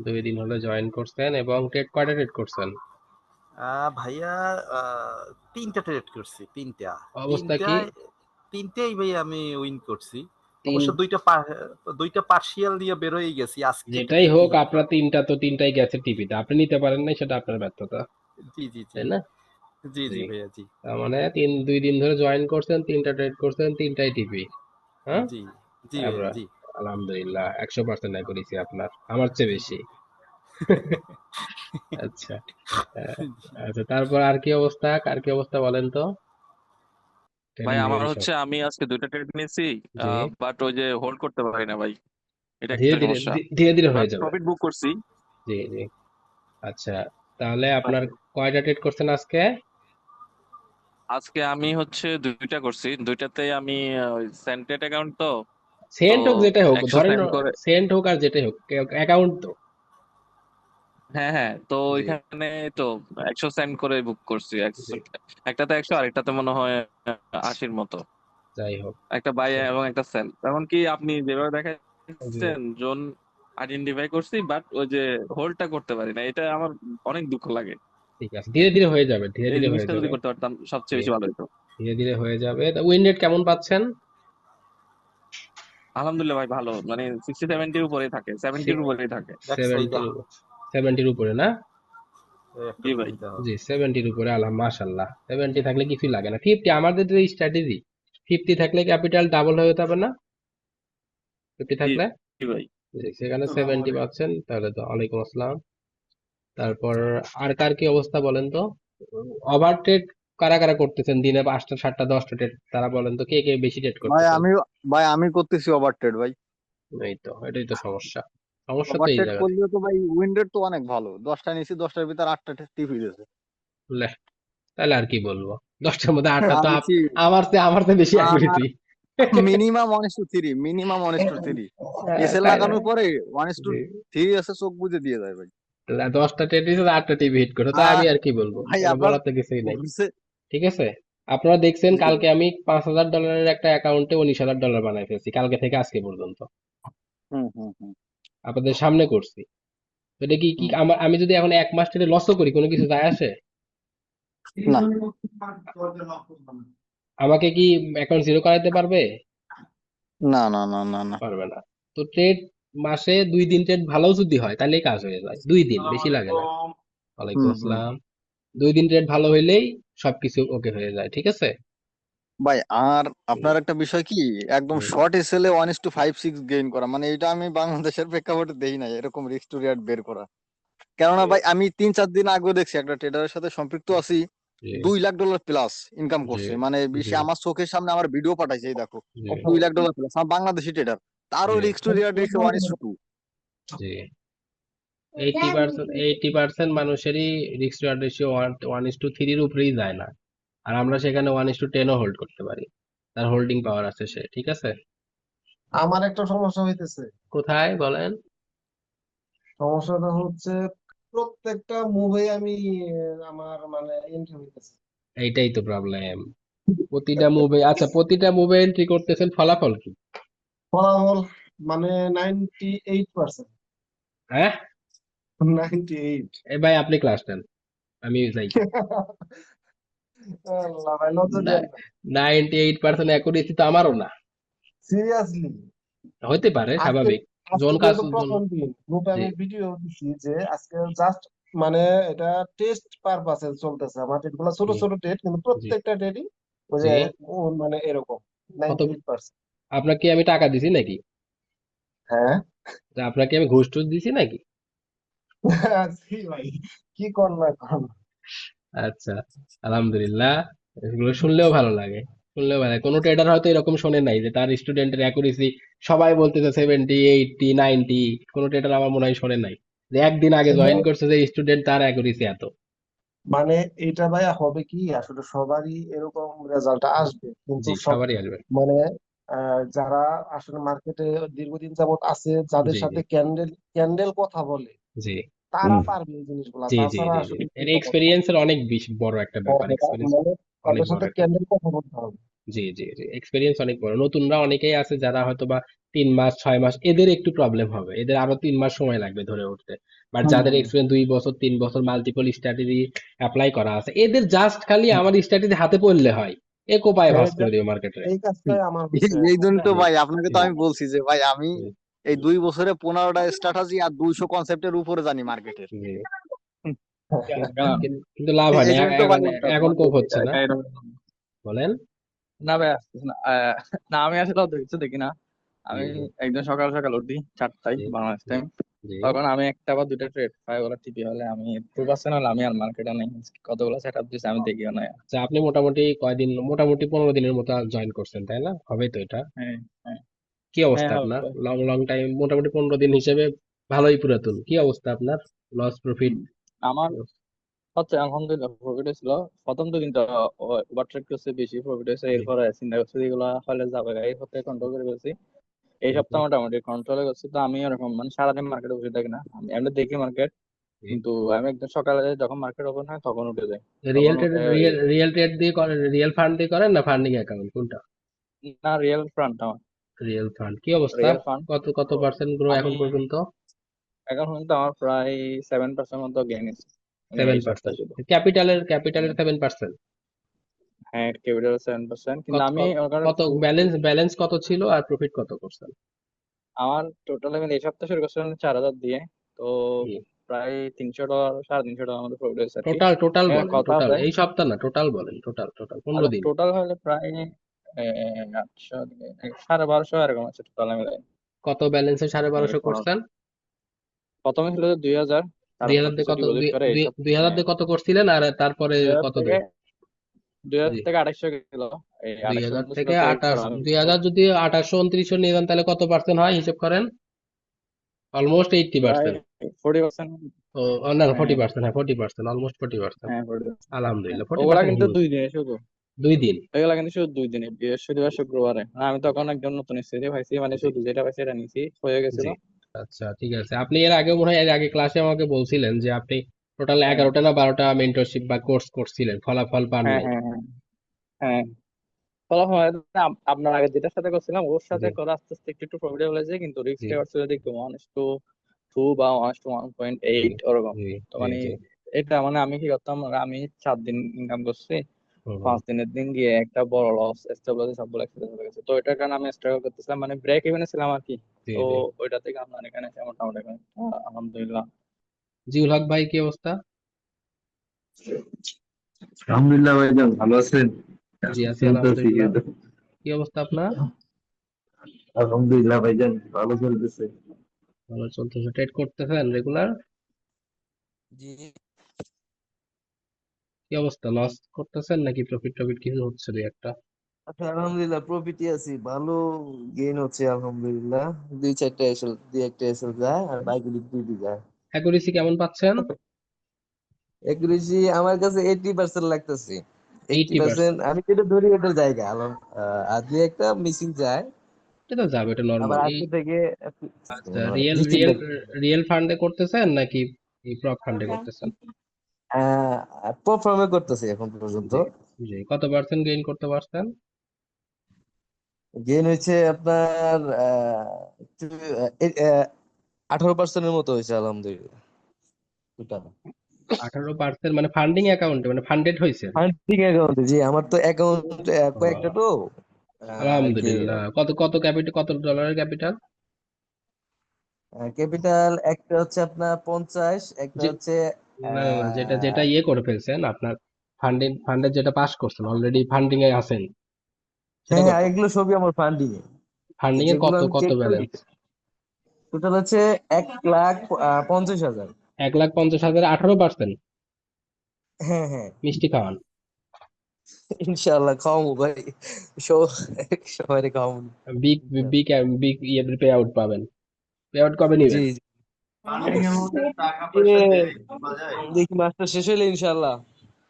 2 দিন হলো জয়েন করছেন এবং কয়টা ট্রেড করছেন? ভাইয়া তিনটা ট্রেড করছি, তিনটা অবস্থা তিনটা কি? তিনটেই ভাইয়া আমি উইন করছি। তিন অবশ্য দুইটা পার্সিয়াল দিয়ে বেরোয় গেছি, আজকে একটু যেটাই টিপি হোক, হিট আপনার করবো। তিনটাই গেছে টিভিতে, আপনি নিতে পারেন নাই, সেটা আপনার ব্যর্থতা, জি জি জি তাই না? জি জি জি। ভাইয়া জি তার মানে 2 দিন ধরে জয়েন করছেন, তিনটা ট্রেড করছেন, তিনটাই টিভি। হ্যাঁ, জি জি ভাইয়া আমরা জি আলহামদুলিল্লাহ 100% করেছি, আপনার আমার চেয়ে বেশি। আচ্ছা। আহ, আচ্ছা, তারপর আর কি অবস্থা, কার কি অবস্থা বলেন তো? ভাই ট্রেডিং আমার এর সব। হচ্ছে আমি আজকে দুইটা ট্রেড নিয়েছি, জি। বাট ওই যে হোল্ড করতে পারি না ভাই, এটা ধীরে একটা ধীরে সমস্যা। ধীরে ধীরে বাট হয়ে যাবে। প্রফিট বুক করছি। জি জি। আচ্ছা, তাহলে ভাই আপনার কয়টা ট্রেড করছেন আজকে? আজকে আমি হচ্ছে দুইটা করছি, দুইটাতেই আমি সেন্টেড অ্যাকাউন্ট তো সেন্ট হোক যেটাই হোক, 100 ধরেন সেন্ট করে। সেন্ট হোক আর যেটাই হোক, অ্যাকাউন্ট তো। হ্যাঁ হ্যাঁ, তো জি ওইখানে তো 100 সেন্ট করে বুক করছি, জি। একটাতে 100 আর একটাতে মনে হয় 80-র মতো, যাই হোক। একটা বাই সে- এবং একটা সেল। এমনকি আপনি যেভাবে জি। দেখাচ্ছেন জোন আইডেন্টিফাই করছি, বাট ওই যে হোল্ডটা করতে পারি না, এটা আমার অনেক দুঃখ লাগে। ঠিক আছে, ধীরে ধীরে হয়ে যাবে, ধীরে এই ধীরে হয়ে জিনিসটা যদি যাবে। করতে পারতাম সবচেয়ে জি, বেশি ভালো হতো। ধীরে ধীরে হয়ে যাবে। তা উইন রেট কেমন পাচ্ছেন? আলহামদুলিল্লাহ ভাই, ভালো, মানে 60-70-র উপরেই থাকে, 70-র উপরেই থাকে। এক সাইড 70, 70-র উপরে না? একটা জি ভাই। টিভি দাও। জি, 70-র উপরে, মাশাল্লাহ। 70 থাকলে কিছুই লাগে না। 50, আমাদের যে স্ট্র্যাটেজি, 50 থাকলে ক্যাপিটাল ডাবল হয়ে যেতে হবে না? 50 জি থাকলে। জি ভাই। জি, সেখানে 70 পাচ্ছেন, তাহলে তো ওয়ালাইকুম আসসালাম। তারপর আর কার কি অবস্থা বলেন তো? ওভার ট্রেড কারা কারা করতেছেন দিনে? 5টা 7টা 10টা ট্রেড, তারা বলেন তো, কে কে বেশি ট্রেড ভাই করতেছেন? আমি ভাই আমি করতেছি ওভার ট্রেড ভাই। এই তো, এটাই তো সমস্যা, সমস্যা তো ওভার এই ট্রেড জায়গায়। করলে তো ভাই উইন রেট তো অনেক ভালো, 10টা নিয়েছি 10টার ভিতর 8টা টিপি দিয়েছে। লে, তাহলে আর কি বলবো, 10টার মধ্যে 8টা তো আমি কি আমার চেয়ে বেশি আর অ্যাকুরেসি। মিনিমাম 1:3 এসএল তাই না? লাগানোর পরে 1:3 জি। এসে চোখ বুজে দিয়ে যায় ভাই। 10টা ট্রেড দিয়েছে, 8টা টিভি হিট করো, তা আমি আর আর কি বলবো, ভাই কোনো আপনার বলার তো কিছুই নাই। ঘুরছে। ঠিক আছে, আপনারা দেখছেন জি কালকে আমি $5,000 একটা অ্যাকাউন্টে $19,000 বানাই ফেলছি, কালকে থেকে আজকে পর্যন্ত হুম হুম হুম আপনাদের সামনে করছি। তো এটা কি কি হুম। আমি যদি এখন 1 মাস ট্রেডে লসও করি, কোনো কিছু যায় আসে? না আমাকে কি অ্যাকাউন্ট জিরো করাইতে পারবে? না না না না না। পারবে না। তো ট্রেড, মাসে 2 দিন ট্রেড ভালো যদি হয় তাহলেই কাজ হয়ে যায়, 2 দিন বেশি লাগে না। ওয়ালাইকুম হুম হুম। আসসালাম। 2 দিন ট্রেড ভালো হইলেই সবকিছু ওকে হয়ে যায়, ঠিক আছে। ভাই আর হুম, আপনার একটা বিষয় কি, একদম হুম, শর্ট এসএলে 1:5-6 গেইন করা, মানে এটা আমি বাংলাদেশের প্রেক্ষাপটে দেই নাই এরকম রিস্ক টু রেট বের করা। কেননা জি ভাই আমি 3-4 দিন আগে দেখছি একটা ট্রেডারের সাথে সম্পৃক্ত আছি, জি $2 লাখ প্লাস ইনকাম জি করছে, মানে জি সে আমার চোখের সামনে আমার ভিডিও পাঠাইছে, এই দেখো জি $2 লাখ প্লাস, আমার বাংলাদেশি ট্রেডার, তারও জি রিস্ক টু রেট রেখে 1:2। জি। 80% মানুষেরই রিস্ক টু রেশিও 1:3 উপরেই যায় না। আর আমরা সেখানে 1:10ও হোল্ড করতে পারি, তার হোল্ডিং পাওয়ার আছে সে, ঠিক আছে। আমার একটা সমস্যা হইতেছে। কোথায় বলেন? সমস্যাটা হচ্ছে প্রত্যেকটা মুভে আমি আমার মানে এন্ট্রি হইতেছে। এইটাই তো প্রবলেম, প্রতিটা মুভে। আচ্ছা, প্রতিটা মুভে এন্ট্রি করতেছেন, ফলাফল কি? ফলাফল মানে 98%। হ্যাঁ, 98। এ ভাই আপনি ক্লাস নেন, আমি যাই। আল্লাহ ভাই, লজ্জা দিয়েন না। 98% অ্যাকুরেসি তো আমারও না। সিরিয়াসলি, হইতে পারে, আজকে স্বাভাবিক। আজকে জোন কাজ যেহেতু জোন। প্রথম দিন গ্রুপে জি আমি ভিডিও দিচ্ছি যে আজকে জাস্ট মানে এটা টেস্ট পারপাসে চলতেছে আমার ট্রেড ছোট জি ছোট ট্রেড, কিন্তু জি প্রত্যেকটা ট্রেডই ওই জি। যে মানে এরকম কত? 98%। আপনাকে আমি টাকা দিছি নাকি? হ্যাঁ। তা আপনাকে আমি ঘুষ টুস দিছি নাকি? জি ভাই, কি কর না কর। আচ্ছা, আলহামদুলিল্লাহ। এগুলো শুনলেও ভালো লাগে, শুনলেও ভালো লাগে। কোনো ট্রেডার হয়তো এরকম শোনে নাই যে তার স্টুডেন্টের অ্যাকুরেসি সবাই বলতেছে 70, 80, 90। কোনো ট্রেডার আমার মনে হয় শোনে নাই যে একদিন আগে জয়েন করছে যে স্টুডেন্ট, তার অ্যাকুরেসি এত। মানে এটা ভাইয়া হবে কি, আসলে সবারই এরকম রেজাল্ট আসবে, কিন্তু জি, সব সবারই আসবে। মানে যারা আসলে মার্কেটে দীর্ঘদিন যাবত আছে, যাদের জি জি সাথে ক্যান্ডেল ক্যান্ডেল কথা বলে, জি তারা পারবে এই জিনিসগুলা, জি জি তাছাড়া জি জি। আসলে এর কেউ পারবে না। এক্সপেরিয়েন্সের অনেক বেশি বড় একটা ব্যাপার, এক্সপেরিয়েন্স মানে অনেক তাদের বড় সাথে একটা। ক্যান্ডেল কথা বলতে হবে। জি জি জি, এক্সপেরিয়েন্স অনেক বড়। নতুনরা অনেকেই আছে যারা হয়তো বা 3 মাস 6 মাস এদের একটু প্রবলেম হবে, এদের আরো 3 মাস সময় লাগবে ধরে উঠতে। বাট যাদের এক্সপিরিয়েন্স 2 বছর 3 বছর মাল্টিপল স্ট্র্যাটেজি অ্যাপ্লাই করা আছে, এদের জাস্ট খালি আমার স্ট্র্যাটেজি হাতে পড়লে হয়, এ কোপায় হ্যাঁ, ভাস করে দিবে মার্কেটে। এই কাজটাই আমার হচ্ছে এই এখন। জন্য তো জি ভাই আপনাকে তো জি আমি বলছি যে ভাই আমি জি এই 2 বছরে 15টা স্ট্র্যাটেজি আর 200 কনসেপ্টের উপরে জানি মার্কেটের। জি। কেন? কিন্তু লাভ হয় না, এই জন্য তো ভাই এখন উল্টা এখন তোমার কোপ থেকে। হচ্ছে না, বলেন। না ভাই আসতেছে না। না আমি আসলে অত কিছু দেখি না। জি আমি জি একদম সকাল সকাল উঠি 4টায় জি বাংলাদেশ জি টাইম। জি। তখন আমি একটা বা দুটা ট্রেড পাই, ওরা টিপি হলে আমি 2% হলে আমি আর মার্কেটে নেই। কতগুলো সেট আপ দিচ্ছে আমি দেখিও না। আচ্ছা, আপনি মোটামুটি কয়দিন, মোটামুটি 15 দিনের মতো জয়েন করছেন তাই না? হবে তো এটা? হ্যাঁ হ্যাঁ কি হ্যাঁ অবস্থা আপনার? হবে। লং লং টাইম, মোটামুটি 15 দিন হিসেবে ভালোই পুরাতন। কি অবস্থা আপনার? Loss profit? হুম। আমার হচ্ছে আলহামদুলিল্লাহ প্রফিট হয়েছিল। প্রথম 2 দিনটা ওভার ট্রেড করছে, বেশি প্রফিট হয়েছে। জি এরপরে চিন্তা করছি যেগুলো হলে যাবে, এই সপ্তাহে কন্ট্রোল করে ফেলছি। এই জি সপ্তাহ মোটামুটি কন্ট্রোলে করছি। তো আমি এরকম মানে সারাদিন মার্কেটে বসে থাকি না, আমি এমনি দেখি মার্কেট। জি। কিন্তু আমি একদম সকালে যখন মার্কেট ওপেন হয় তখন উঠে যাই। তখন রিয়েল ট্রেড, উঠে রিয়েল ট্রেড দিয়ে করেন, রিয়েল ফান্ড দিয়ে করেন না ফান্ডিং অ্যাকাউন্ট, কোনটা? না রিয়েল ফ্রান্ট আমার, রিয়েল ফান্ড। কি অবস্থা? Real fund. কত কত পার্সেন্ট গ্রো আমি এখন পর্যন্ত? এখন পর্যন্ত আমার প্রায় 7% মতো গেইন আছে, মানে এই সপ্তাহে 7%? শুধু। ক্যাপিটালের 7%? হ্যাঁ ক্যাপিটাল 7%, কিন্তু কত আমি কত ওখানে কত ব্যালেন্স, ব্যালেন্স কত ছিল আর প্রফিট কত করছেন? আমার টোটাল আমি এই সপ্তাহে শুরু করছিলাম 4,000 দিয়ে। তো প্রায় $300 $350 মতো প্রফিট হয়েছে আর কি। টোটাল টোটাল এবার বলেন, কথা টোটাল আছে, এই সপ্তাহ না, টোটাল বলেন, টোটাল টোটাল 15 দিন। টোটাল হলে প্রায় 800 1250 এরকম আছে টোটাল মিলাই। কত ব্যালেন্সে 1250 করছেন? প্রথমে ছিল 2,000, দুই তারপর হাজার দিয়ে কিছু কত, ডিপোজিট করে দুই এইসব। দুই হাজার দিয়ে কত করছিলেন আর তারপরে 2,000 কত থেকে দেয়? 2,000 জি, থেকে 2,500 গেছিল। এই দুই 2,500 হাজার মতো ছিল থেকে ক্রেডিট আঠাশ, করা আমি। 2000 যদি 2829 নিয়ে যান তাহলে কত পার্সেন্ট হয় হিসেব করেন? অলমোস্ট এইটটি প্রায় পার্সেন্ট 40%। ও না, হ্যাঁ 40%, হ্যাঁ 40%, অলমোস্ট 40%। হ্যাঁ 40%। হ্যাঁ, আলহামদুলিল্লাহ, ফোর্টি ওগুলা পার্সেন্ট কিন্তু হিউজ। 2 দিনে শুধু, 2 দিন? এগুলা কিন্তু শুধু 2 দিনে, বৃহস্পতিবার শুক্রবারে। আমি তখন একজন নতুন স্থিতি পাইছি, মানে জি শুধু যেটা পাইছি এটা নিছি, হয়ে গেছিল। জি। আচ্ছা ঠিক আছে, আপনি এর আগে মনে হয় এর আগে ক্লাসে আমাকে বলছিলেন যে আপনি টোটাল হ্যাঁ 11টা না 12টা মেন্টরশিপ বা কোর্স করছিলেন, ফলাফল পান হ্যাঁ নাই। হ্যাঁ হ্যাঁ হ্যাঁ ফলাফল হয় না। আপনার আগে যেটার সাথে করছিলাম ওর সাথে জি করে আস্তে আস্তে একটু একটু প্রফিটেবল হয়েছে, কিন্তু রিস্ক জি টেকার ছিল একটু 1:2 বা 1:1.8 ওরকম। জি তো জি মানে জি। এটা মানে আমি কি করতাম, আমি 4 দিন ইনকাম করছি, হুম হুম। 5 দিনের দিন গিয়ে একটা বড় লস, স্টেবল সবগুলো একসাথে হয়ে গেছে। তো এটার কারণে আমি স্ট্রাগল করতেছিলাম, মানে ব্রেক ইভেনে ছিলাম আর কি। জি তো জি। ওইটা থেকে আপনার এখানে এসে মোটামুটি এখন, আলহামদুলিল্লাহ। জিউল হক ভাই কি অবস্থা? আলহামদুলিল্লাহ ভাইজান, ভালো আছেন? জি আছি চলতেছি আলহামদুলিল্লাহ। কিন্তু। কি অবস্থা আপনার? আলহামদুলিল্লাহ ভাইজান, ভালো চলতেছে। ভালো চলতেছে? ট্রেড করতেছেন রেগুলার? জি কি অবস্থা, লস করতেছেন নাকি প্রফিট টফিট কিছু হচ্ছে দুই একটা? আচ্ছা, আলহামদুলিল্লাহ প্রফিটই আছি, ভালো গেইন হচ্ছে আলহামদুলিল্লাহ। 2-4টা এসএল, 2-1টা এসএল যায় আর বাকিগুলি দুটি যায়। অ্যাকুরেসি কেমন পাচ্ছেন? একুরেসি আমার কাছে 80% লাগতেছে। 80% 80%? আমি যেটা ধরি ওটার জায়গা আর 2-1টা মিসিং যায়। এটা তো যাবে, এটা নর্মাল আবার এই। আজকে থেকে আচ্ছা, মানে রিয়েল হিস্ট্রি রিয়েল লাগবে। রিয়েল ফান্ডে করতেছেন নাকি প্রপ ফান্ডে করতেছেন? পারফর্মে করতেছে এখন পর্যন্ত। জি জি। কত পার্সেন্ট গেইন করতে পারছেন? গেইন হয়েছে আপনার 18%-এর মতো হয়েছে আলহামদুলিল্লাহ টোটাল। 18% মানে ফান্ডিং অ্যাকাউন্টে, মানে ফান্ডেড হয়েছে? ফান্ডিং অ্যাকাউন্টে, জি আমার তো অ্যাকাউন্ট কয়েকটা তো আর কি। আলহামদুলিল্লাহ। কত কত ক্যাপিটাল, কত ডলারের ক্যাপিটাল? ক্যাপিটাল একটা হচ্ছে আপনার 50, একটা যে হচ্ছে না না না, যেটা আহ, যেটা ইয়ে করে ফেলছেন আপনার, ফান্ডের যেটা পাস করছেন, অলরেডি ফান্ডিং এ আছেন, সেটা হ্যাঁ কত? হ্যাঁ এগুলো সবই আমার ফান্ডিং এ। তো ফান্ডিং এর যেগুলো কত আমি কত চেক করি ব্যালেন্স? টোটাল হচ্ছে 1,50,000। 1,50,000, 18%? হ্যাঁ হ্যাঁ মিষ্টি খাওয়ান। ইনশাআল্লাহ খাওয়াবো ভাই, সব সবাই খাওয়াবো বিগ ইনশাআল্লাহ। বিগ বিগ ইয়ে পে আউট পাবেন। পে আউট কবে জি নিবেন? জি এ, দেখি মাসটা শেষ হইলে ইনশাআল্লাহ,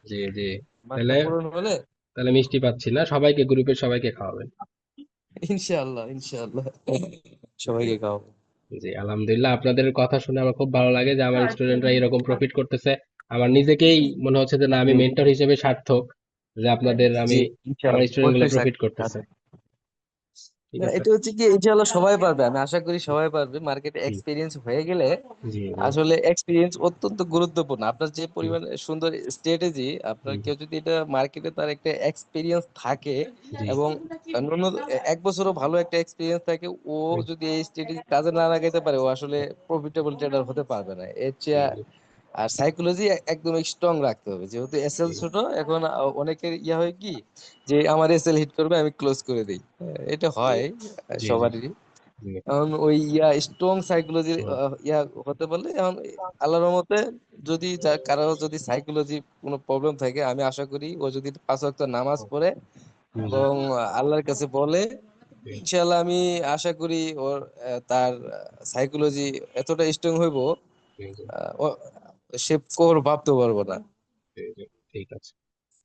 জি জি। মাসটা তাহলে, পূরণ হলে তাহলে মিষ্টি পাচ্ছি না, সবাইকে, গ্রুপের সবাইকে খাওয়াবেন। ইনশাআল্লাহ ইনশাআল্লাহ সবাইকে খাওয়াবো। জি আলহামদুলিল্লাহ, আপনাদের কথা শুনে আমার খুব ভালো লাগে যে আমার স্টুডেন্টরা এরকম প্রফিট করতেছে। আমার নিজেকেই মনে হচ্ছে যে না, আমি জি মেন্টর হিসেবে সার্থক যে আপনাদের জি আমি, আমার ইনশাআল্লাহ স্টুডেন্ট গুলো অবশ্যই প্রফিট স্যার। করতেছে। ঠিক না, আছে। এটা হচ্ছে কি ইনশাআল্লাহ সবাই পারবে, আমি আশা করি সবাই পারবে। মার্কেটে জি এক্সপিরিয়েন্স হয়ে গেলে জি জি আসলে এক্সপিরিয়েন্স অত্যন্ত গুরুত্বপূর্ণ। আপনার যে জি পরিমাণ সুন্দর স্ট্র্যাটেজি, আপনার জি কেউ যদি এটা মার্কেটে তার একটা এক্সপিরিয়েন্স থাকে জি এবং ন্যূনতম 1 বছরও ভালো একটা এক্সপিরিয়েন্স থাকে, ও জি যদি এই স্ট্র্যাটেজি কাজে না লাগাইতে পারে, ও আসলে প্রফিটেবল ট্রেডার হতে পারবে না। এর জি চেয়ে জি আর সাইকোলজি একদম স্ট্রং রাখতে হবে। যেহেতু এসএল ছোট, এখন অনেকের ইয়া হয় কি যে আমার এসএল হিট করবে, আমি ক্লোজ করে দিই। হ্যাঁ, এটা হয় জি জি সবারই। জি এখন ওই ইয়া স্ট্রং সাইকোলজি হুম, ইয়া হতে পারলে, এখন আল্লাহর রহমতে যদি কারো যদি সাইকোলজি কোনো প্রবলেম থাকে, আমি আশা করি ও যদি 5 ওয়াক্ত নামাজ পড়ে জি এবং আল্লাহর কাছে বলে, ইনশাআল্লাহ আমি আশা করি ওর তার সাইকোলজি এতটা স্ট্রং হইব, জি জি সে কোর ভাবতে পারবো না। জি জি, ঠিক আছে।